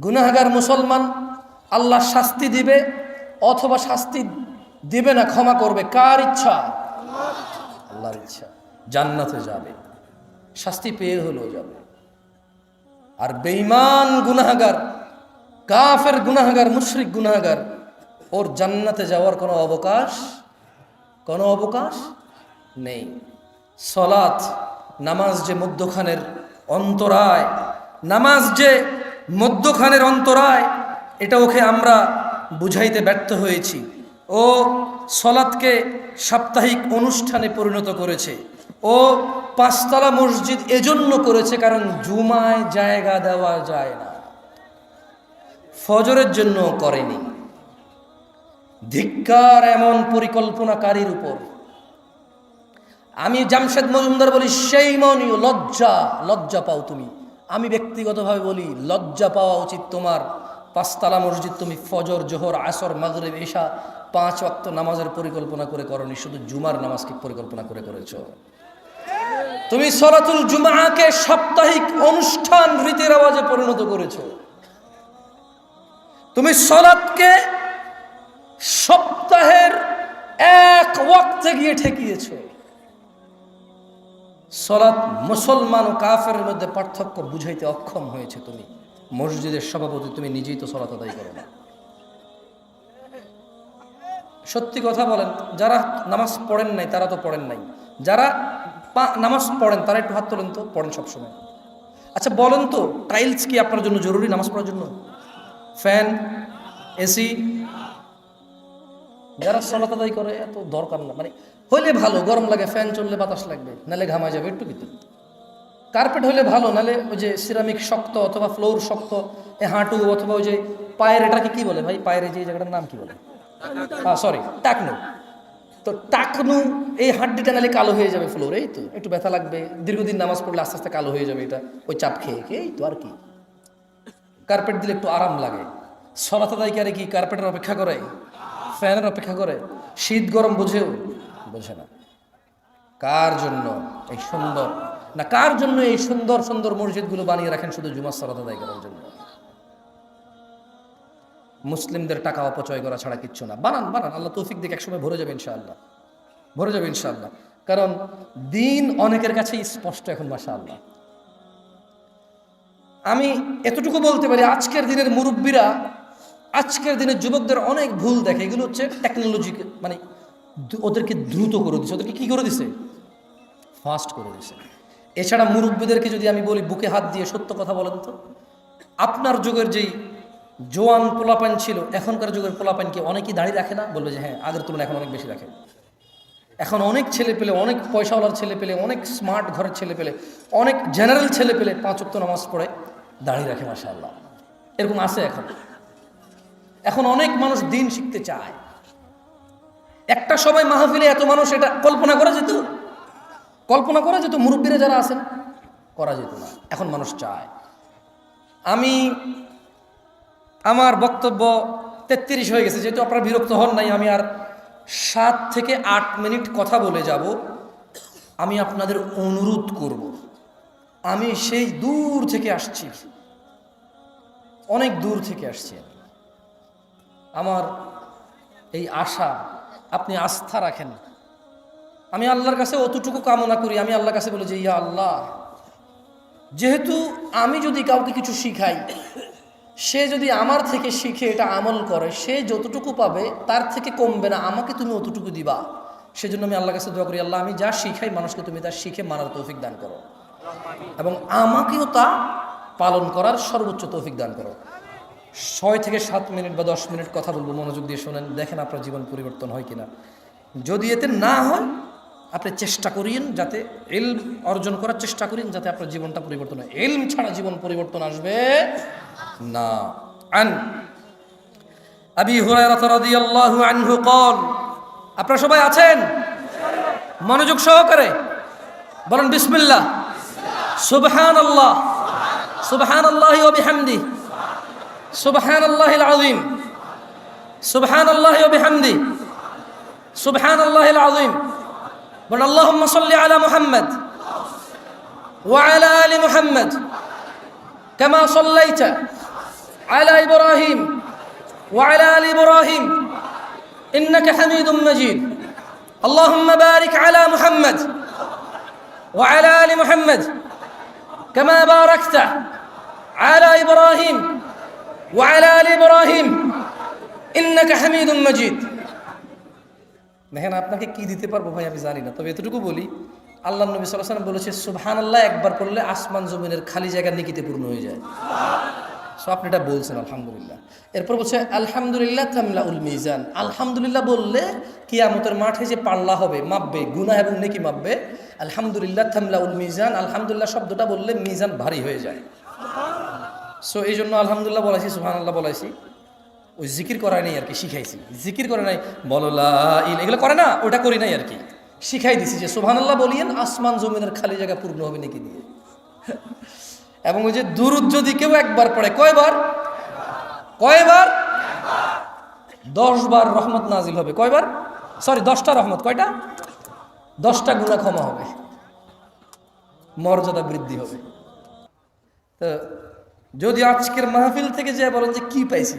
গুনাহগার মুসলমান আল্লাহ শাস্তি দিবে অথবা শাস্তি দিবে না, ক্ষমা করবে। কার ইচ্ছা? আল্লাহর ইচ্ছা। জান্নাতে যাবে, শাস্তি পেয়ে হলেও যাবে। আর বেঈমান গুনাহগার, কাফের গুনাহগার, মুশরিক গুনাহগার, ওর জান্নাতে যাওয়ার কোনো অবকাশ নেই। সলাত, নামাজ যে মধ্যখানের অন্তরায়, নামাজ যে মধ্যখানের অন্তরায়, এটা ওকে আমরা বুঝাইতে ব্যর্থ হয়েছি। ও সলাতকে সাপ্তাহিক অনুষ্ঠানে পরিণত করেছে। ও পাঁচতলা মসজিদ এজন্য করেছে কারণ জুমায় জায়গা দেওয়া যায় না, ফজরের জন্য করেনি। ধিক্কার এমন পরিকল্পনাকারীর উপর। আমি জামশেদ মজুমদার বলি, সেই মনি লজ্জা পাও তুমি। আমি ব্যক্তিগতভাবে বলি, লজ্জা পাওয়া উচিত তোমার। পাঁচতলা মসজিদ তুমি ফজর, জোহর, আসর, মাগরিব, ইশা 5 ওয়াক্ত নামাজের পরিকল্পনা করে করনি, শুধু জুমার নামাজকে পরিকল্পনা করে করেছো। তুমি সলাতুল জুমাকে সাপ্তাহিক অনুষ্ঠান, রীতির আওয়াজে পরিণত করেছো। তুমি সলাতকে সপ্তাহের এক ওয়াক্তে গিয়ে ঠেকিয়েছ। সলাত মুসলমান ও কাফেরের মধ্যে পার্থক্য বুঝাইতে অক্ষম হয়েছে তুমি। মসজিদের সভাপতি, তুমি নিজেই তো সলাত আদায় করো না। সত্যি কথা বলেন, যারা নামাজ পড়েন নাই তারা তো পড়েন নাই, যারা নামাজ পড়েন তারা একটু হাত তোলেন তো। পড়েন সবসময়? আচ্ছা বলেন তো, টাইলস কি আপনার জন্য জরুরি নামাজ পড়ার জন্য? Fan, AC? যারা সলাত আদায় করে এত দরকার না, মানে হইলে ভালো, গরম লাগে, ফ্যান চললে বাতাস লাগবে, নালে ঘামা যাবে একটু কিন্তু। কার্পেট হইলে ভালো, নালে ওই যে সিরামিক শক্ত অথবা ফ্লোর শক্ত, হাঁটু অথবা ওই যে পায়ের, এটাকে কি বলে ভাই, পায়ের যে জায়গাটার নাম কি বলে? সরি, টাকনু। তো টাকনু, এই হাড্ডিটা নালে কালো হয়ে যাবে ফ্লোর, এই তো একটু ব্যথা লাগবে, দীর্ঘদিন নামাজ পড়লে আস্তে আস্তে কালো হয়ে যাবে এটা, ওই চাপ খেয়ে এই তো। আর কি, কার্পেট দিলে একটু আরাম লাগে। সলাত আদায়কারী কি কার্পেটের অপেক্ষা করে? ফ্যানের অপেক্ষা করে? শীত গরম বোঝে না। কার জন্য এই সুন্দর না, কার জন্য এই সুন্দর সুন্দর মসজিদগুলো বানিয়ে রাখেন? শুধু জুমার সালাত আদায় করার জন্য। মুসলিমদের টাকা অপচয় করা ছাড়া কিচ্ছু না। বানান, আল্লাহ তৌফিক দিকে একসময় ভরে যাবে ইনশাআল্লাহ। কারণ দিন অনেকের কাছেই স্পষ্ট এখন, মাশাআল্লাহ। আমি এতটুকু বলতে পারি, আজকের দিনের মুরব্বীরা, আজকের দিনের যুবকদের অনেক ভুল দেখে। এগুলো হচ্ছে টেকনোলজি, মানে ওদেরকে দ্রুত করে দিছে। ওদেরকে কি করে দিছে? ফাস্ট করে দিছে। এছাড়া মুরব্বীদেরকে যদি আমি বলি, বুকে হাত দিয়ে সত্য কথা বলেন তো, আপনার যুগের যেই জোয়ান পোলাপান ছিল, এখনকার যুগের পোলাপান কি অনেকেই দাঁড়িয়ে রাখে না? বলবে যে হ্যাঁ, আগের তুলনায় এখন অনেক বেশি রাখে। এখন অনেক ছেলে পেলে, অনেক পয়সাওয়ালার ছেলে পেলে, অনেক স্মার্ট ঘরের ছেলে পেলে, অনেক জেনারেল ছেলে পেলে 5 ওয়াক্ত নামাজ পড়ে দাঁড়িয়ে রাখে, মাশাআল্লাহ। এরকম আছে এখন অনেক মানুষ দিন শিখতে চায়। একটা সময় মাহফিলে এত মানুষ, এটা কল্পনা করা যেত, মুরব্বীরা যারা আছেন, করা যেত না। এখন মানুষ চায়। আমার বক্তব্য 33 হয়ে গেছে, যেহেতু আপনারা বিরক্ত হন নাই, আমি আর 7 থেকে 8 মিনিট কথা বলে যাব। আমি আপনাদের অনুরোধ করব, আমি সেই দূর থেকে আসছি, অনেক দূর থেকে আসছি। আমার এই আশা, আপনি আস্থা রাখেন। আমি আল্লাহর কাছে অতটুকু কামনা করি, আমি আল্লাহর কাছে বলি যে ইয়া আল্লাহ, যেহেতু আমি যদি কাউকে কিছু শিখাই, সে যদি আমার থেকে শিখে এটা আমল করে, সে যতটুকু পাবে তার থেকে কমবে না, আমাকে তুমি অতটুকু দিবা। সেজন্য আমি আল্লাহর কাছে দোয়া করি, আল্লাহ, আমি যা শিখাই মানুষকে তুমি তা শিখে মানার তৌফিক দান করো, এবং আমাকেও তা পালন করার সর্বোচ্চ তৌফিক দান করো। 6 থেকে 7 মিনিট বা 10 মিনিট কথা বলবো, মনোযোগ দিয়ে শোনেন, দেখেন আপনার জীবন পরিবর্তন হয় কিনা। যদি এতে না হয়, আপনি চেষ্টা করিয়েন, যাতে ইলম অর্জন করার চেষ্টা করেন, যাতে আপনার জীবনটা পরিবর্তন হয়। ইলম ছাড়া জীবন পরিবর্তন আসবে না। আন আবি হুরায়রা রাদিয়াল্লাহু আনহু قال, আপনারা সবাই আছেন? মনোযোগ সহকারে বলেন বিসমিল্লাহ। সুবহানাল্লাহ, সুবহানাল্লাহি ওয়া বিহামদিহি, সুবহানাল্লাহিল আযীম, সুবহানাল্লাহি ওয়া বিহামদিহি, সুবহানাল্লাহিল আযীম। বলেন আল্লাহুম্মা সাল্লি আলা মুহাম্মদ ওয়া আলা আলি মুহাম্মদ কামা সাল্লাইতা আলা ইব্রাহিম ওয়া আলা আলি ইব্রাহিম ইন্নাকা হামিদুম মাজিদ। আল্লাহুম্মা বারিক আলা মুহাম্মাদ ওয়া আলা আলি মুহাম্মাদ কামা বারাকতা আলা ইব্রাহিম ওয়া আলা আলি ইব্রাহিম ইন্নাকা হামিদুম মাজিদ। দেখেন আপনাকে কি দিতে পারবো ভাই আমি জানি না, তবে এতটুকু বলি, আল্লাহ নবী সাল্লাল্লাহু আলাইহি ওয়াসাল্লাম বলেছে সুবহানাল্লাহ একবার পড়লে আসমান জমিনের খালি জায়গা নেকিতে পূর্ণ হয়ে যায়। সো আপনি এটা বলছেন আলহামদুলিল্লাহ। এরপর বলছে আলহামদুলিল্লাহ তামলাউল মিজান। আলহামদুলিল্লাহ বললে কিয়ামতের মাঠে যে পাল্লা হবে, মাপবে, গুনাহ এবং নেকি মাপবে। আলহামদুলিল্লাহ তামলাউল মিজান, আলহামদুলিল্লাহ শব্দটা বললে মিজান ভারী হয়ে যায়। সো এই জন্য আলহামদুলিল্লাহ বলাইছি, সুবহানাল্লাহ বলাইছি। ওই জিকির করাই নাই আর কি, শিখাইছি। জিকির করে নাই, বলো লা ইলাহা, এগুলো করে না, ওটা করি নাই আর কি, শিখাই দিছি যে সুবহানাল্লাহ বলিয়েন আসমান জমিনের খালি জায়গা পূর্ণ হবে নাকি দিয়ে। এবং ওই যে দুরূদ যদি কেউ একবার পড়ে, কয়বার? 10 বার রহমত নাজিল হবে। কয়বার? সরি, 10টা রহমত। কয়টা? 10টা গুনাহ ক্ষমা হবে, মর্যাদা বৃদ্ধি হবে। তো যদি আজকের মাহফিল থেকে যে বলেন যে কি পাইছি,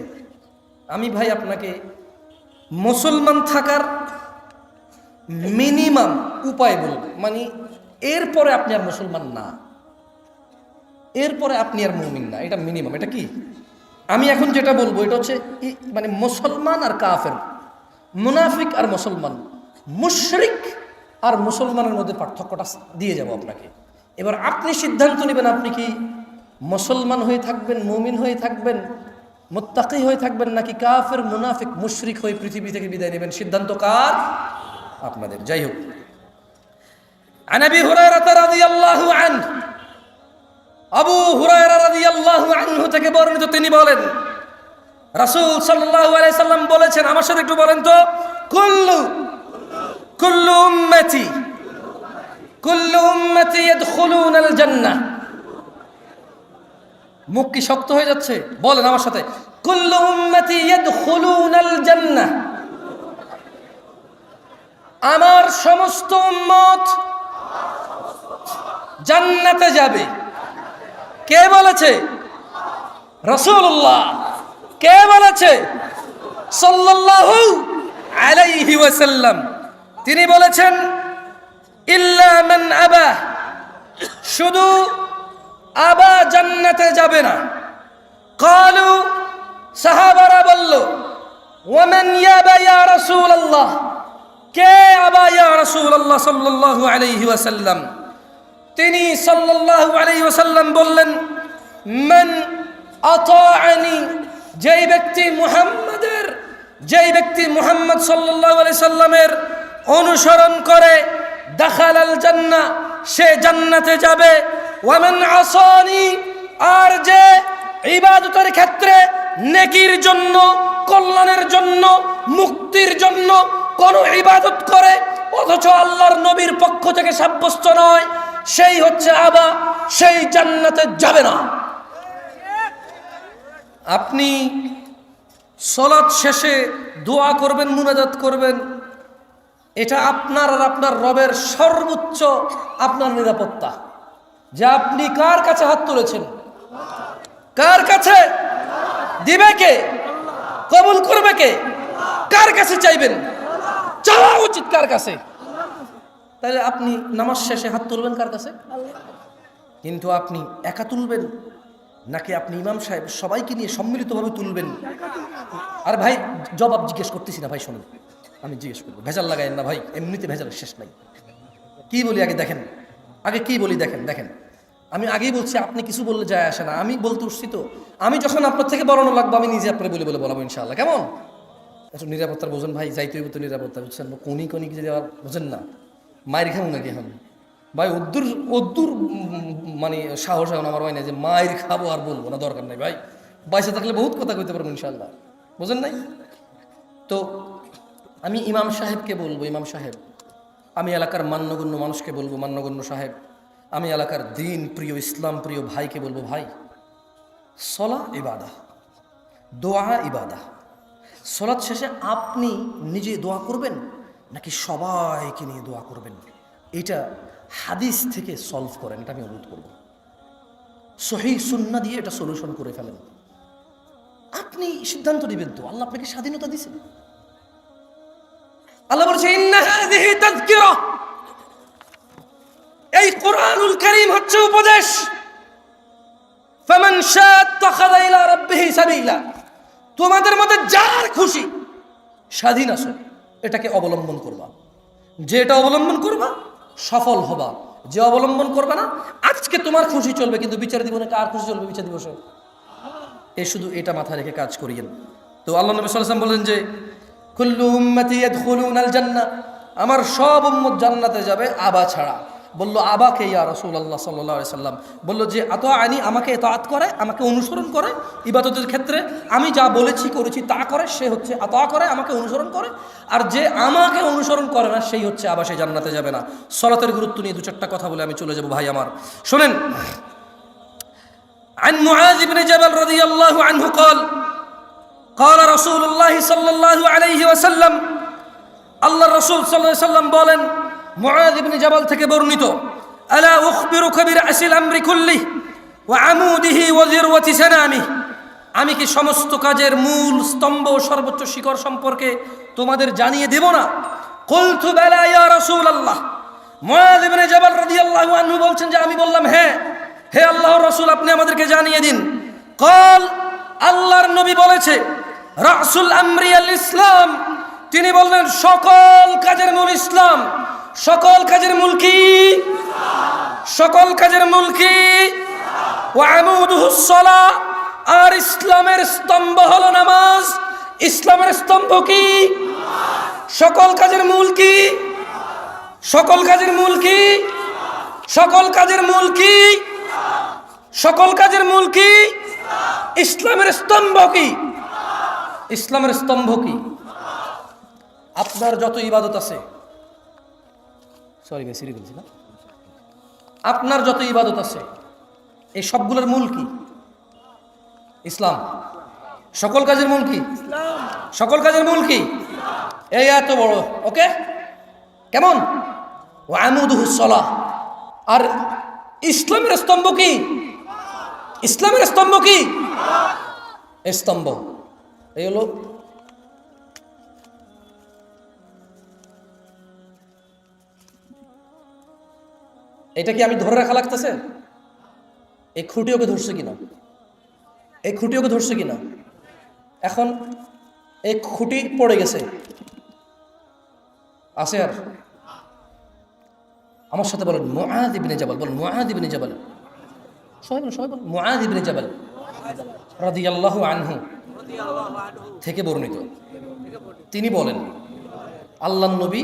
আমি ভাই আপনাকে মুসলমান থাকার মিনিমাম উপায় বলব, মানে এরপরে আপনি আর মুসলমান না, এরপরে আপনি আর মুমিন না, এটা মিনিমাম। এটা কি আমি এখন যেটা বলবো এটা হচ্ছে মানে মুসলমান আর কাফের, মুনাফিক আর মুসলমান, মুশরিক আর মুসলমানের মধ্যে পার্থক্যটা দিয়ে যাব আপনাকে। এবার আপনি সিদ্ধান্ত নেবেন আপনি কি মুসলমান হয়ে থাকবেন, মুমিন হয়ে থাকবেন, মুত্তাকি হয়ে থাকবেন, নাকি কাফের মুনাফিক মুশরিক হয়ে পৃথিবী থেকে বিদায় নেবেন। সিদ্ধান্ত কার? আপনাদের। যাই হোক, আন আবি হুরায়রা রাদিয়াল্লাহু আনহু, আবু হুরায়রা রাদিয়াল্লাহু আনহু থেকে বর্ণিত, তিনি বলেন রাসূল সাল্লাল্লাহু আলাইহি সাল্লাম বলেছেন, আমার সাথে একটু বলেন তো, কুল্লু উম্মতি ইয়াদখুলুনাল জান্নাহ। মুখ কি শক্ত হয়ে যাচ্ছে? বলেন আমার সাথে, কুল্লু উম্মতি ইয়াদখুলুনাল জান্নাহ। আমার সমস্ত উম্মত জান্নাতে যাবে। কে বলেছে? রাসূলুল্লাহ। কে বলেছে? সাল্লাল্লাহু আলাইহি ওয়াসাল্লাম। তিনি বলেছেন ইল্লা মান আবা, শুধু আবা জান্নাতে যাবে না। ক্বালু, সাহাবারা বলল, ওয়ামান ইয়াবা ইয়া রাসূলুল্লাহ, কে আবা ইয়া রাসূলুল্লাহ সাল্লাল্লাহু আলাইহি ওয়াসাল্লাম। তিনি সাল্লাল্লাহু আলাইহি ওয়াসাল্লাম বললেন, মান আতাআনি, যেই ব্যক্তি মুহাম্মদ সাল্লাল্লাহু আলাইহি সাল্লামের অনুসরণ করে, দাখালাল জান্নাহ, সে জান্নাতে যাবে। ওয়ামান আসানি, আর যে ইবাদতের ক্ষেত্রে নেকির জন্য, কল্যাণের জন্য, মুক্তির জন্য কোন ইবাদত করে অথচ আল্লাহর নবীর পক্ষ থেকে সাব্যস্ত নয়, সেই হচ্ছে আবা, সেই জান্নাতে যাবে না। আপনি সালাত শেষে দোয়া করবেন, মুনাজাত করবেন, এটা আপনার আর আপনার রবের সর্বোচ্চ আপনার নিরাপত্তা, যে আপনি কার কাছে হাত তুলেছেন, কার কাছে দিবে কে, কবুল করবে কে, কার কাছে চাইবেন, চাওয়া উচিত কার কাছে। তাহলে আপনি নামাজ শেষে হাত তুলবেন কার কাছে? কিন্তু আপনি একা তুলবেন নাকি আপনি ইমাম সাহেব সবাইকে নিয়ে সম্মিলিতভাবে তুলবেন? আর ভাই জবাব জিজ্ঞেস করতেছি না ভাই, শুনুন, আমি জিজ্ঞেস করবো, ভেজাল লাগাইন না ভাই, এমনিতে ভেজাল শেষ নাই। কি বলি আগে দেখেন, আগে কি বলি দেখেন। আমি আগেই বলছি, আপনি কিছু বললে যায় আসে না, আমি বলতে উঠছি তো, আমি যখন আপনার থেকে বলানো লাগবো আমি নিজে আপনার বলে বলাবো ইনশাআল্লাহ। কেমন? একটু নিরাপত্তার বোঝেন ভাই, যাইতে হইব তো নিরাপত্তা, বুঝছেন? কোনি যদি আবার বোঝেন না, মায়ের খাবো নাকি এখন ভাই? অদ্দুর মানে সাহস এখন আমার হয় না যে মায়ের খাবো আর বলবো না, দরকার নাই ভাই, বাইসে থাকলে বহুত কথা কইতে পারবো ইনশাআল্লাহ, বোঝেন নাই? তো আমি ইমাম সাহেবকে বলবো, ইমাম সাহেব, আমি এলাকার মান্যগণ্য মানুষকে বলবো, মান্যগণ্য সাহেব, আমি এলাকার দিন প্রিয়, ইসলাম প্রিয় ভাইকে বলবো, ভাই সলা ইবাদা, দোয়া ইবাদা। সলাৎ শেষে আপনি নিজে দোয়া করবেন নাকি সবাইকে নিয়ে দোয়া করবেন, এটা হাদিস থেকে সলভ করেন, এটা আমি অনুরোধ করব। সহিহ সুন্নাহ দিয়ে এটা সলিউশন করে ফেলেন। আপনি সিদ্ধান্ত নেবেন তো, আল্লাহ আপনাকে স্বাধীনতা দিয়েছেন। আল্লাহ বলছে ইন্না হাযিহি তাযকিরা, এই কোরআনুল কারীম হচ্ছে উপদেশ। ফামান শাআ ইত্তাখাযা ইলা রাব্বিহি সাবিলা, তোমাদের মধ্যে যার খুশি স্বাধীন আছো, এটাকে অবলম্বন করবা। যে এটা অবলম্বন করবা সফল হবা, যে অবলম্বন করবে না, আজকে তোমার খুশি চলবে কিন্তু বিচার দিবসে কার খুশি চলবে? বিচার দিবসে। শুধু এটা মাথায় রেখে কাজ করিয়েন। তো আল্লাহ নবী সাল্লাল্লাহু আলাইহি ওয়াসাল্লাম বলেন যে কুল্লু উম্মতি ইয়াদখুলুনাল জান্নাহ, আমার সব উম্মত জান্নাতে যাবে আবা ছাড়া। বলল আবাকে ইয়া রাসূলুল্লাহ সাল্লাল্লাহু আলাইহি ওয়াসাল্লাম? বলল যে আতাআনি, আমাকে ইতাআত করে, আমাকে অনুসরণ করে ইবাদতের ক্ষেত্রে, আমি যা বলেছি করেছি তা করে, সে হচ্ছে আতা করে, আমাকে অনুসরণ করে। আর যে আমাকে অনুসরণ করে না সেই হচ্ছে আবা, সে জান্নাতে যাবে না। সালাতের গুরুত্ব নিয়ে দু চারটা কথা বলে আমি চলে যাব ভাই আমার, শুনেন। عن معاذ بن جبل رضي الله عنه قال قال رسول الله صلى الله عليه وسلم, আল্লাহ রাসূল সাল্লাল্লাহু আলাইহি ওয়াসাল্লাম বলেন, মুআয ইবনে জাবাল থেকে বর্ণিত, আলা উখবিরুকা বিরাসিল আমরি কুল্লিহি ওয়া আমুদিহি ওয়া যিরওয়াতি সানামিহি, আমি কি সমস্ত কাজের মূল স্তম্ভ সর্বোচ্চ শিখর সম্পর্কে তোমাদের জানিয়ে দেব না? কুলতু বালা ইয়া রাসূলুল্লাহ, মুআয ইবনে জাবাল রাদিয়াল্লাহু আনহু বলছেন যে আমি বললাম হ্যাঁ, হে আল্লাহর রাসূল আপনি আমাদেরকে জানিয়ে দিন। কল, আল্লাহর নবী বলেছে রাসুল আমরি আল ইসলাম, তিনি বললেন সকল কাজের মূল ইসলাম। সকল কাজের মূল কি? সকল কাজের মূল কি? ওয়া আমুদুহুস সালাহ, আর ইসলামের স্তম্ভ হলো নামাজ। ইসলামের স্তম্ভ কি? সকল কাজের মূল কি? সকল কাজের মূল কি? সকল কাজের মূল কি? সকল কাজের মূল কি? ইসলামের স্তম্ভ কি? ইসলামের স্তম্ভ কি? আপনার যত ইবাদত আছে, আপনার যত ইবাদত আছে এই সবগুলোর মূল কি? ইসলাম। সকল কাজের মূল কি? সকল কাজের মূল কি? এই এত বড়, ওকে কেমন? ওয়া আমুদুহুস সালাহ, আর ইসলামের স্তম্ভ কি? ইসলামের স্তম্ভ কি? স্তম্ভ এই হলো এটা কি আমি ধরে রাখা লাগতেছে? এই খুঁটি ওকে ধরছে কিনা? এই খুঁটি ওকে ধরছে কিনা? এখন এই খুঁটি পড়ে গেছে, আছে আর? আমার সাথে বলেন মুআয ইবনে জাবাল, বলেন মুআয ইবনে জাবাল, সবাই বলেন মুআয ইবনে জাবাল রাদিয়াল্লাহু আনহু থেকে বর্ণিত। তিনি বলেন আল্লাহর নবী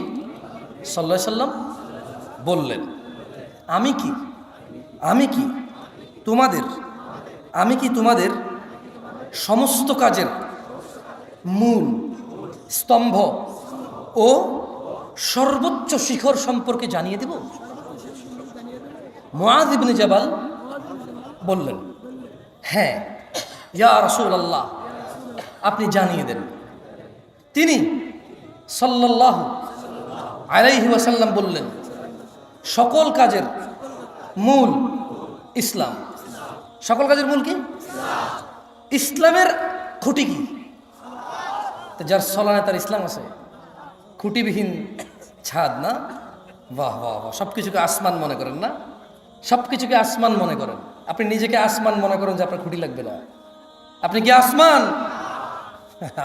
সাল্লাল্লাহু আলাইহি সাল্লাম বললেন, আমি কি তোমাদের সমস্ত কাজের মূল স্তম্ভ ও সর্বোচ্চ শিখর সম্পর্কে জানিয়ে দেব? মুআয ইবনে জাবাল বললেন, হ্যাঁ ইয়া রাসূলুল্লাহ, আপনি জানিয়ে দেন। তিনি সাল্লাল্লাহু আলাইহি ওয়াসাল্লাম বললেন, সকল কাজের মূল ইসলাম। সকল কাজের মূল কি? ইসলামের খুঁটি কি? যার সলানে তার ইসলাম আছে, খুঁটিবিহীন ছাদ না? বাহ বাহ বাহ, সব কিছুকে আসমান মনে করেন না? সব কিছুকে আসমান মনে করেন। আপনি নিজেকে আসমান মনে করেন যে আপনার খুঁটি লাগবে না। আপনি কি আসমান?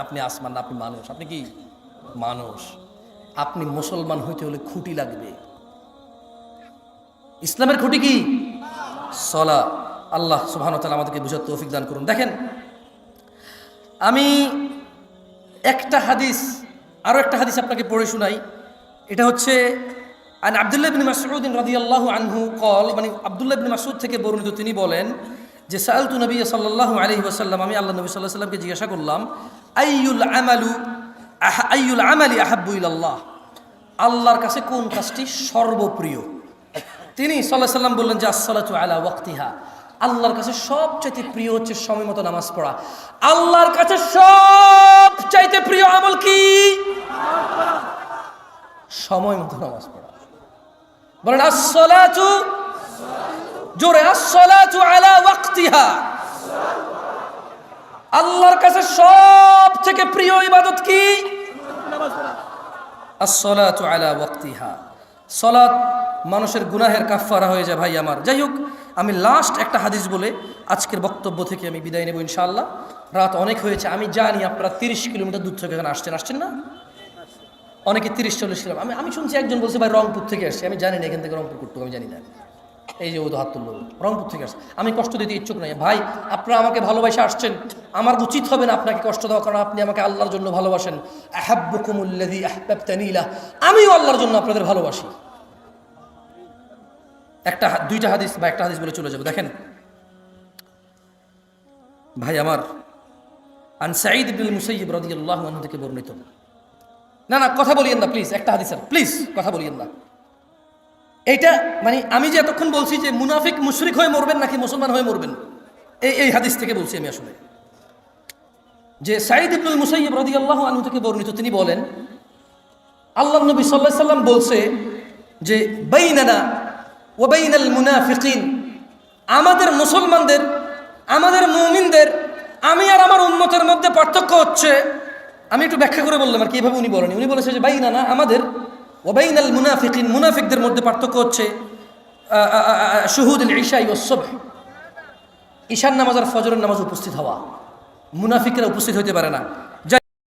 আপনি আসমান না, আপনি মানুষ। আপনি কি মানুষ? আপনি মুসলমান হইতে হলে খুঁটি লাগবে। ইসলামের খুঁটি কি? সলা। আল্লাহ সুবহানাহু ওয়া তাআলা আমাদেরকে বুঝার তৌফিক দান করুন। দেখেন, আমি আরো একটা হাদিস আপনাকে পড়ে শোনাই। এটা হচ্ছে আন আব্দুল্লাহ ইবনে মাসউদ রাদিয়াল্লাহু আনহু কল, মানে আব্দুল্লাহ ইবনে মাসউদ থেকে বর্ণিত, তিনি বলেন যে সাআলতু নবী সাল্লাল্লাহু আলাইহি ওয়াসাল্লাম, আমি আল্লাহ নবী সাল্লাল্লাহু আলাইহি ওয়াসাল্লামকে জিজ্ঞাসা করলাম, আইয়ুল আমালি আহাব্বু ইলাল্লাহ, আল্লাহর কাছে কোন কাজটি সর্বপ্রিয়? তিনি সাল্লাল্লাহু আলাইহি ওয়াসাল্লাম বললেন যে আসসালাতু আলা ওয়াক্তিহা, আল্লাহর কাছে সবচাইতে প্রিয় হচ্ছে সময় মতো নামাজ পড়া। আল্লাহর কাছে সবচাইতে প্রিয় আমল কি? সময় মতো নামাজ পড়া। বলেন আসসালাতু, জোরে, আসসালাতু আলা ওয়াক্তিহা। আল্লাহর কাছে সব থেকে প্রিয় ইবাদত কি? আসসালাতু আলা ওয়াক্তিহা। সালাত মানুষের গুনাহের কাফফারা হয়ে যায় ভাই আমার। যাই হোক, আমি লাস্ট একটা হাদিস বলে আজকের বক্তব্য থেকে আমি বিদায় নেব ইনশাআল্লাহ। রাত অনেক হয়েছে, আমি জানি আপনারা 30 কিলোমিটার দূর থেকে এখানে আসছেন না? অনেকে 30-40 কিলোমিটার। আমি শুনছি একজন বলছে ভাই রংপুর থেকে আসছে। আমি জানি না এখান থেকে রংপুর করতে, আমি জানি না। এই যে ও তো হাত তুলল, রংপুর থেকে আসছে। আমি কষ্ট দিতে ইচ্ছুক নাই ভাই, আপনারা আমাকে ভালোবাসে আসছেন, আমার উচিত হবে না আপনাকে কষ্ট দেওয়া, কারণ আপনি আমাকে আল্লাহর জন্য ভালোবাসেন। আহাব্বুকুমুল্লাযী আহবাবতানি লাহ, আমিও আল্লাহর জন্য আপনাদের ভালোবাসি। দুইটা হাদিস বা একটা হাদিস বলে চলে যাব। দেখেন ভাই আমার, আন সাঈদ ইবনুল মুসাইয়্যিব রাদিয়াল্লাহু আনহু থেকে বর্ণিত। না কথা বলিয়েন না প্লিজ, একটা হাদিস স্যার, প্লিজ কথা বলিয়েন না। এইটা মানে আমি যে এতক্ষণ বলছি যে মুনাফিক মুশরিক হয়ে মরবেন নাকি মুসলমান হয়ে মরবেন, এই হাদিস থেকে বলছি আমি আসলে। যে সাঈদ ইবনুল মুসাইয়্যিব রাদিয়াল্লাহু আনহু থেকে বর্ণিত, তিনি বলেন আল্লাহর নবী সাল্লাল্লাহু আলাইহি সাল্লাম বলছে যে বাইনানা ওয়া বাইনাল মুনাফিকিন, আমাদের মুসলমানদের, আমাদের মুমিনদের, আমি আর আমার উম্মতের মধ্যে পার্থক্য হচ্ছে, আমি একটু ব্যাখ্যা করে বললাম আর কি, এভাবে উনি বলেন। উনি বলেছে যে বাইনানা আমাদের, ওয়া বাইনাল মুনাফিকিন মুনাফিকদের মধ্যে পার্থক্য হচ্ছে শুহুদুল ইশা ওয়াস সুবহ, ঈশার নামাজ আর ফজরের নামাজ উপস্থিত হওয়া। মুনাফিকরা উপস্থিত হতে পারে না।